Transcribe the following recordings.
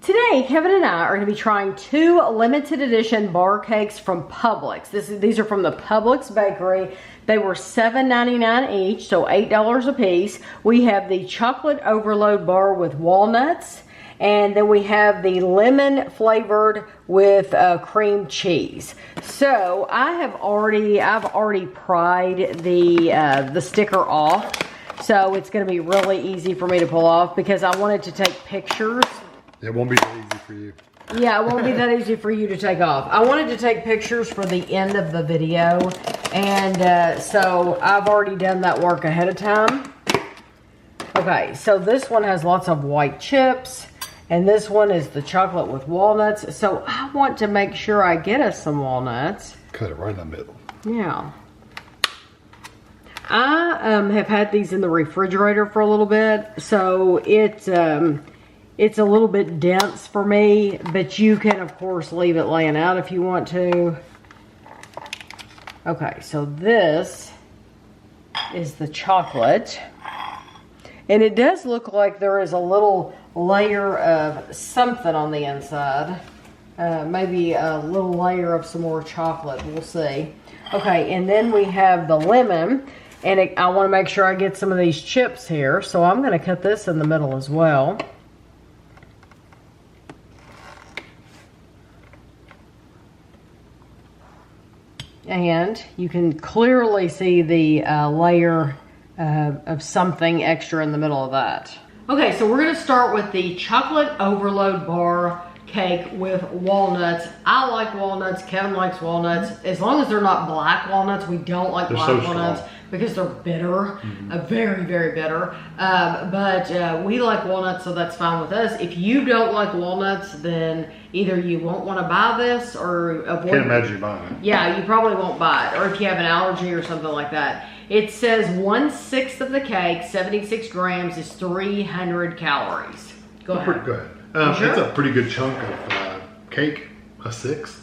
Today, Kevin and I are going to be trying 2 limited edition bar cakes from Publix. These are from the Publix bakery. They were $7.99 each, so $8 a piece. We have the chocolate overload bar with walnuts, and then we have the lemon flavored with cream cheese. So I've already pried the sticker off, so it's going to be really easy for me to pull off because I wanted to take pictures. It won't be that easy for you. Yeah, it won't be that easy for you to take off. I wanted to take pictures for the end of the video, and so I've already done that work ahead of time. Okay, so this one has lots of white chips, and this one is the chocolate with walnuts. So I want to make sure I get us some walnuts. Cut it right in the middle. Yeah. I have had these in the refrigerator for a little bit, so it's a little bit dense for me, but you can, of course, leave it laying out if you want to. Okay, so this is the chocolate. And it does look like there is a little layer of something on the inside. Maybe a little layer of some more chocolate. We'll see. Okay, and then we have the lemon. And I want to make sure I get some of these chips here. So I'm going to cut this in the middle as well. And you can clearly see the layer of something extra in the middle of that. Okay, so we're going to start with the chocolate overload bar cake with walnuts. I like walnuts. Kevin likes walnuts. As long as they're not black walnuts, we don't like black walnuts because they're bitter, very, very bitter. But we like walnuts, so that's fine with us. If you don't like walnuts, then either you won't want to buy this or avoid. Can't imagine you buying it. Yeah, you probably won't buy it, or if you have an allergy or something like that. It says 1/6 of the cake, 76 grams, is 300 calories. Go ahead. Pretty good. Sure? It's a pretty good chunk of cake, a 1/6.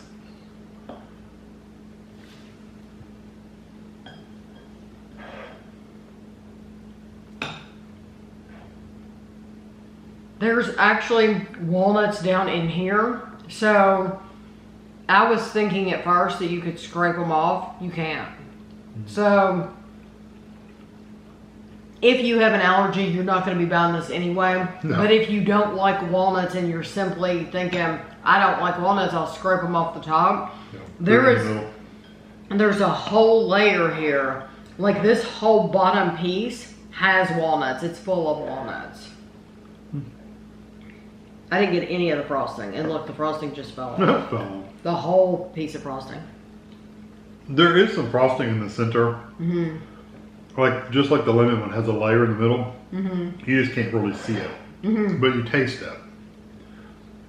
There's actually walnuts down in here. So I was thinking at first that you could scrape them off. You can't. So if you have an allergy, you're not going to be buying this anyway. No. But if you don't like walnuts and you're simply thinking, I don't like walnuts, I'll scrape them off the top. No. There's a whole layer here. Like this whole bottom piece has walnuts. It's full of walnuts. I didn't get any of the frosting. And look, the frosting just fell off. The whole piece of frosting. There is some frosting in the center. Just like the lemon one has a layer in the middle. You just can't really see it. But you taste it.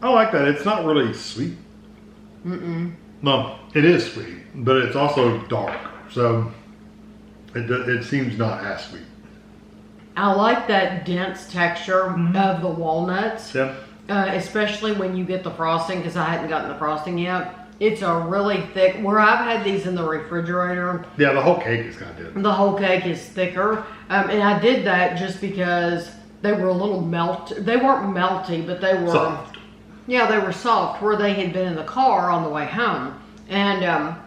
I like that. It's not really sweet. No, it is sweet, but it's also dark. So it seems not as sweet. I like that dense texture of the walnuts. Yeah. Especially when you get the frosting, because I hadn't gotten the frosting yet. It's a really thick, where I've had these in the refrigerator. Yeah, the whole cake is kind of different. The whole cake is thicker. And I did that just because they were a little they weren't melty, but they were soft. Yeah, they were soft where they had been in the car on the way home. And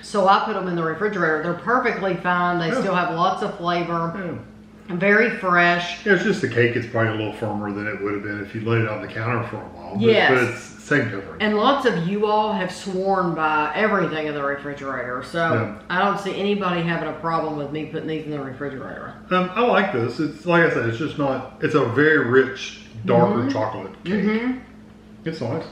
so I put them in the refrigerator. They're perfectly fine. They still have lots of flavor. Very fresh. Yeah, it's just the cake is probably a little firmer than it would have been if you laid it on the counter for a while. Yes. But it's same difference. And lots of you all have sworn by everything in the refrigerator. So I don't see anybody having a problem with me putting these in the refrigerator. I like this. It's like I said, it's just not, it's a very rich, darker chocolate cake. It's nice.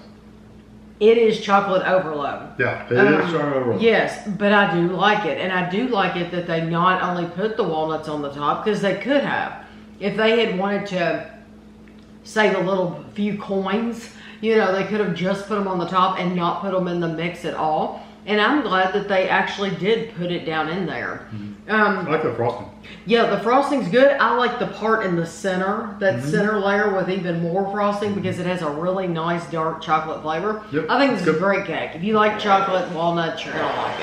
It is chocolate overload. Yeah, it is chocolate overload. Yes, but I do like it. And I do like it that they not only put the walnuts on the top, because they could have. If they had wanted to save a little few coins, you know, they could have just put them on the top and not put them in the mix at all. And I'm glad that they actually did put it down in there. I like the frosting. Yeah, the frosting's good. I like the part in the center, that center layer with even more frosting because it has a really nice dark chocolate flavor. Yep. I think this is a great cake. If you like chocolate, walnuts, you're gonna like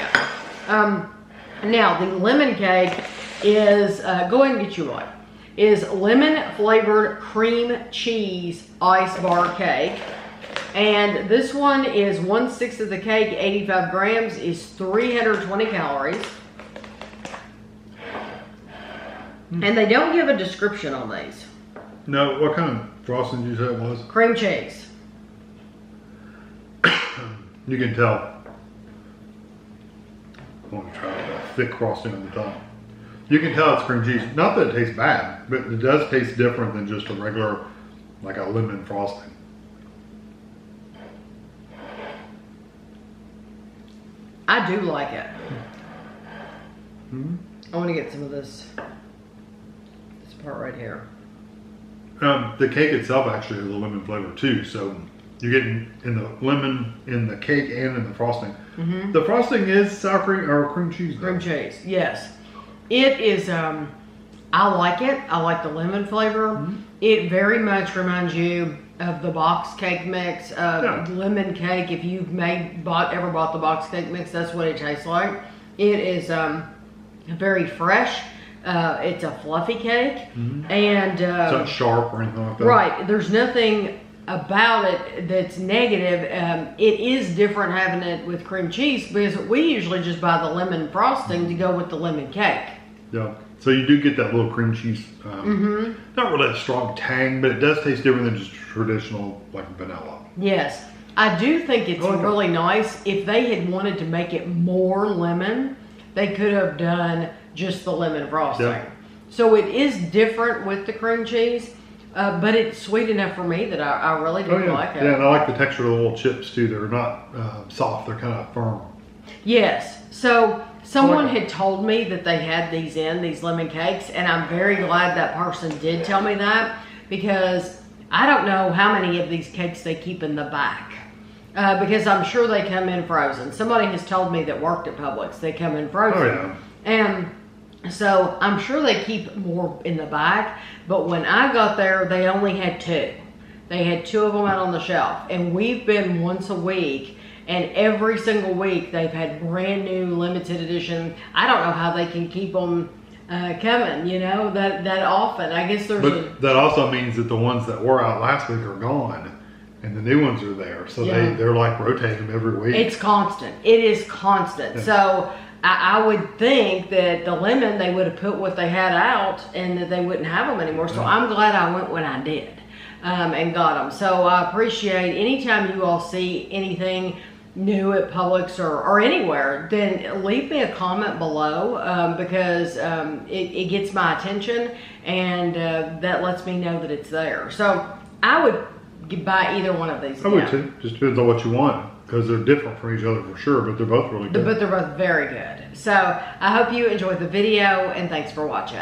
it. Now, the lemon cake is, go ahead and get you one. Is lemon flavored cream cheese ice bar cake. And this one is 1/6 of the cake, 85 grams, is 320 calories. And they don't give a description on these. No, what kind of frosting did you say it was? Cream cheese. You can tell. I want to try the thick frosting on the top. You can tell it's cream cheese. Not that it tastes bad, but it does taste different than just a regular, like a lemon frosting. I do like it. Mm-hmm. I want to get some of this part right here. The cake itself actually has a lemon flavor too, so you're getting in the lemon in the cake and in the frosting. Mm-hmm. The frosting is sour cream or cream cheese. Though. Cream cheese, yes. It is. I like it. I like the lemon flavor. Mm-hmm. It very much reminds you of the box cake mix, lemon cake. If you've ever bought the box cake mix, that's what it tastes like. It is very fresh. It's a fluffy cake, and it's not sharp or anything like that. Right. There's nothing about it that's negative. It is different having it with cream cheese because we usually just buy the lemon frosting to go with the lemon cake. Yeah. So you do get that little cream cheese. Not really a strong tang, but it does taste different than just traditional like vanilla. Yes. I do think it's really nice. If they had wanted to make it more lemon, they could have done just the lemon frosting. Yep. So it is different with the cream cheese, but it's sweet enough for me that I really do like it. Yeah, and I like the texture of the little chips too. They're not soft, they're kind of firm. Yes. So someone had told me that they had these lemon cakes, and I'm very glad that person did tell me that, because I don't know how many of these cakes they keep in the back. Because I'm sure they come in frozen. Somebody has told me that worked at Publix, they come in frozen. Oh, yeah. And so I'm sure they keep more in the back, but when I got there, they only had 2. They had 2 of them out on the shelf, and we've been once a week, and every single week they've had brand new limited edition. I don't know how they can keep them coming, that often. I guess that also means that the ones that were out last week are gone. And the new ones are there, so they're like rotating them every week. It's constant. It is constant. Yeah. So I would think that the lemon, they would have put what they had out and that they wouldn't have them anymore. So I'm glad I went when I did and got them. So I appreciate anytime you all see anything new at Publix or anywhere, then leave me a comment below because it gets my attention, and that lets me know that it's there. So I would buy either one of these. I would too. Just depends on what you want, because they're different from each other for sure, but they're both really good. But they're both very good. So I hope you enjoyed the video, and thanks for watching.